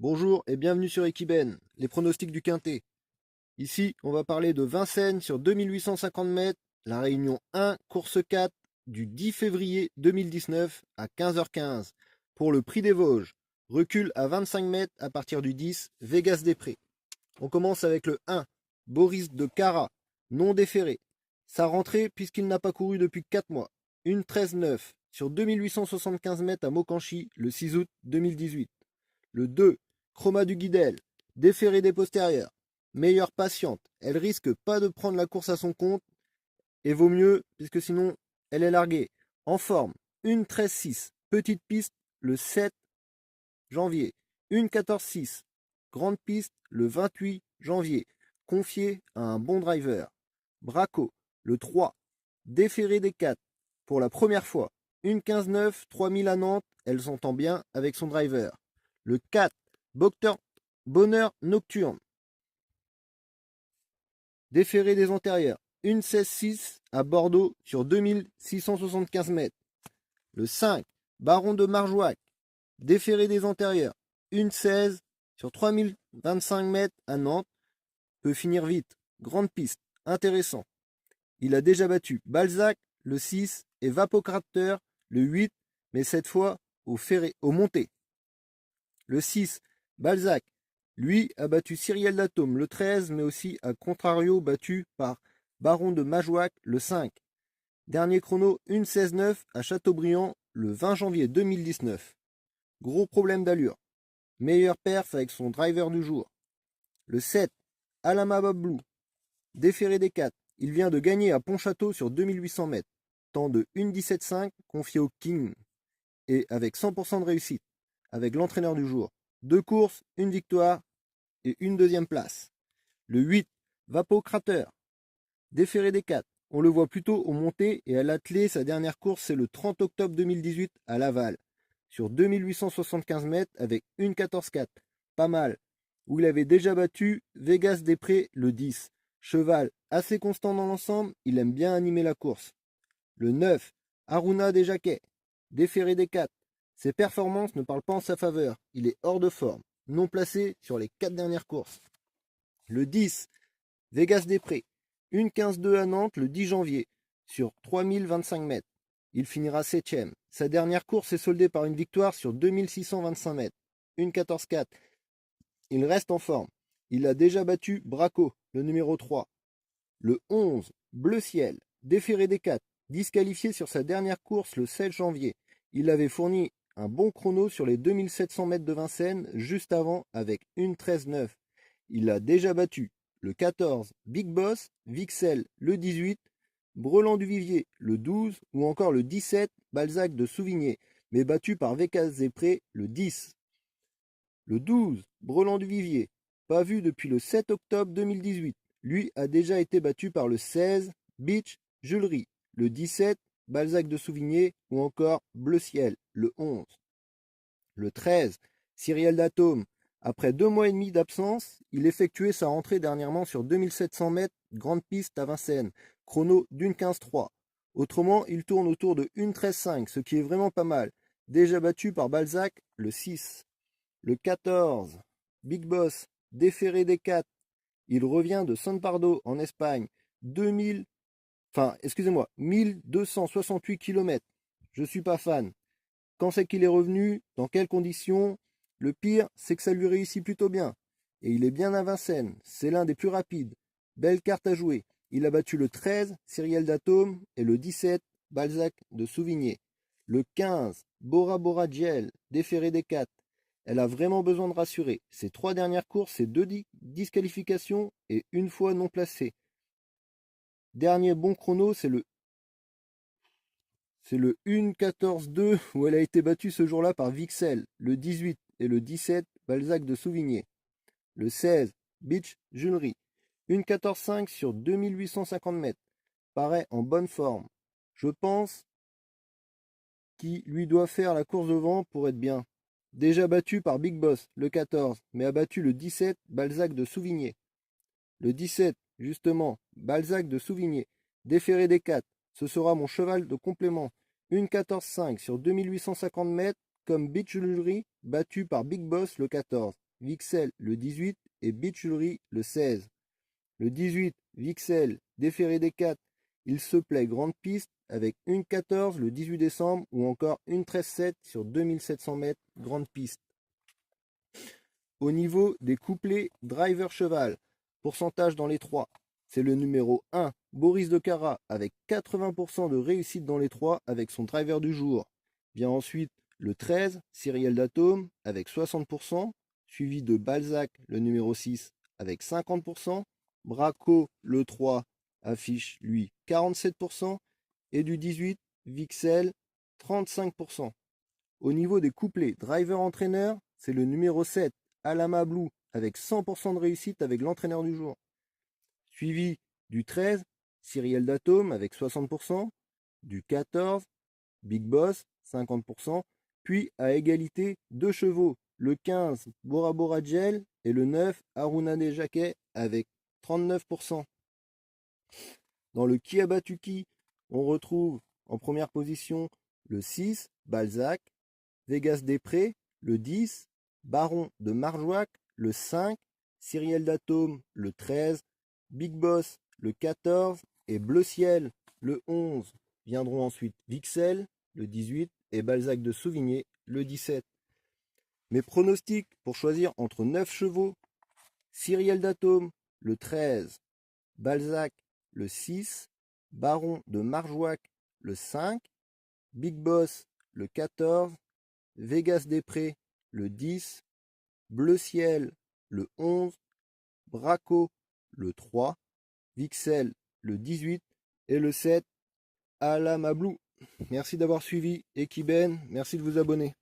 Bonjour et bienvenue sur Equiben, les pronostics du Quintet. Ici, on va parler de Vincennes sur 2850 mètres, la réunion 1, course 4, du 10 février 2019 à 15h15. Pour le prix des Vosges, recul à 25 mètres à partir du 10, Vegas des Prés. On commence avec le 1, Boris de Cara, non déféré. Sa rentrée puisqu'il n'a pas couru depuis 4 mois. Une 13-9 sur 2875 mètres à Mokanchy le 6 août 2018. Le 2, Chroma du Guidel, déféré des postérieurs. Meilleure patiente, elle risque pas de prendre la course à son compte et vaut mieux puisque sinon elle est larguée. En forme, une 13-6, petite piste le 7 janvier. Une 14-6, grande piste le 28 janvier. Confiée à un bon driver. Braco, le 3, déféré des 4 pour la première fois. Une 15-9, 3000 à Nantes, elle s'entend bien avec son driver. Le 4, Bonheur Nocturne, déféré des antérieurs. Une 16-6 à Bordeaux sur 2675 mètres. Le 5, Baron de Marjouac, déféré des antérieurs. Une 16 sur 3025 mètres à Nantes, peut finir vite. Grande piste, intéressant. Il a déjà battu Balzac, le 6, et Vapocrateur, le 8, mais cette fois au monté. Le 6, Balzac, lui, a battu Cyriel Datome, le 13, mais aussi à contrario battu par Baron de Majouac, le 5. Dernier chrono, une 16-9 à Châteaubriand, le 20 janvier 2019. Gros problème d'allure. Meilleur perf avec son driver du jour. Le 7, Alama Blue, déféré des 4. Il vient de gagner à Pontchâteau sur 2800 mètres. Temps de 1,17,5 confié au King. Et avec 100% de réussite. Avec l'entraîneur du jour. 2 courses, une victoire et une deuxième place. Le 8, Vapocrateur, déféré des 4. On le voit plutôt au monté et à l'attelé. Sa dernière course, c'est le 30 octobre 2018 à Laval. Sur 2875 mètres avec une 14-4. Pas mal. Où il avait déjà battu Vegas des Prés le 10. Cheval assez constant dans l'ensemble, il aime bien animer la course. Le 9, Aruna des Jacquets, déféré des 4. Ses performances ne parlent pas en sa faveur. Il est hors de forme, non placé sur les 4 dernières courses. Le 10, Vegas des Prés, une 15-2 à Nantes le 10 janvier, sur 3025 mètres. Il finira 7ème. Sa dernière course est soldée par une victoire sur 2625 mètres. Une 14-4. Il reste en forme. Il a déjà battu Braco, le numéro 3. Le 11, Bleu Ciel, déféré des 4, disqualifié sur sa dernière course le 16 janvier. Il avait fourni un bon chrono sur les 2700 mètres de Vincennes juste avant avec une 13-9. Il a déjà battu le 14, Big Boss, Vixel le 18, Brelan du Vivier le 12 ou encore le 17, Balzac de Souvigné, mais battu par Vegas des Prés le 10. Le 12, Brelan du Vivier, pas vu depuis le 7 octobre 2018. Lui a déjà été battu par le 16, Beach Julery, le 17, Balzac de Souvigné ou encore Bleu Ciel, le 11. Le 13, Cyriel Datome. Après 2 mois et demi d'absence, il effectuait sa rentrée dernièrement sur 2700 mètres, grande piste à Vincennes, chrono d'une 15-3. Autrement, il tourne autour de 1,13,5, ce qui est vraiment pas mal. Déjà battu par Balzac, le 6. Le 14, Big Boss, déféré des 4. Il revient de San Pardo en Espagne, 1268 km. Je suis pas fan. Quand c'est qu'il est revenu? Dans quelles conditions? Le pire, c'est que ça lui réussit plutôt bien. Et il est bien à Vincennes. C'est l'un des plus rapides. Belle carte à jouer. Il a battu le 13, Cyriel Datome, et le 17, Balzac de Souvigné. Le 15, Bora Bora Giel, déféré des 4. Elle a vraiment besoin de rassurer. Ses 3 dernières courses, c'est 2 disqualifications et une fois non placée. Dernier bon chrono, c'est le 1-14-2 où elle a été battue ce jour-là par Vixel, le 18 et le 17, Balzac de Souvigné. Le 16, Beach Julery. 1-14-5 sur 2850 mètres. Paraît en bonne forme. Je pense qu'il lui doit faire la course devant pour être bien. Déjà battu par Big Boss, le 14, mais a battu le 17, Balzac de Souvigné. Le 17, justement, Balzac de Souvigné, déféré des 4. Ce sera mon cheval de complément. Une 14-5 sur 2850 mètres, comme Beach Jewelry, battu par Big Boss le 14. Vixel le 18 et Bitchulry le 16. Le 18, Vixel, déféré des 4, il se plaît grande piste avec une 14 le 18 décembre ou encore une 13-7 sur 2700 mètres grande piste. Au niveau des couplets driver cheval, pourcentage dans les 3, c'est le numéro 1, Boris de Cara, avec 80% de réussite dans les 3 avec son driver du jour. Vient ensuite le 13, Cyriel d'Atome, avec 60%, suivi de Balzac, le numéro 6, avec 50%. Braco, le 3, affiche, lui, 47%. Et du 18, Vixel, 35%. Au niveau des couplets driver-entraîneur, c'est le numéro 7, Alama Blue, avec 100% de réussite avec l'entraîneur du jour. Suivi du 13, Cyriel d'Atome, avec 60%. Du 14, Big Boss, 50%. Puis à égalité, 2 chevaux, le 15, Bora Bora Gel, et le 9, Aruna des Jacquet, avec 39%. Dans le Kiabatuki, on retrouve en première position le 6, Balzac, Vegas des Prés, le 10, Baron de Marjouac, le 5, Cyriel d'Atome, le 13, Big Boss, le 14 et Bleu Ciel, le 11. Viendront ensuite Vixel, le 18 et Balzac de Sauvigné, le 17. Mes pronostics pour choisir entre 9 chevaux, Cyriel d'Atome, le 13, Balzac, le 6, Baron de Marjouac, le 5, Big Boss, le 14, Vegas des Prés, le 10, Bleu Ciel, le 11, Braco, le 3, Vixel, le 18 et le 7, Alama Blue. Merci d'avoir suivi Ekiben, merci de vous abonner.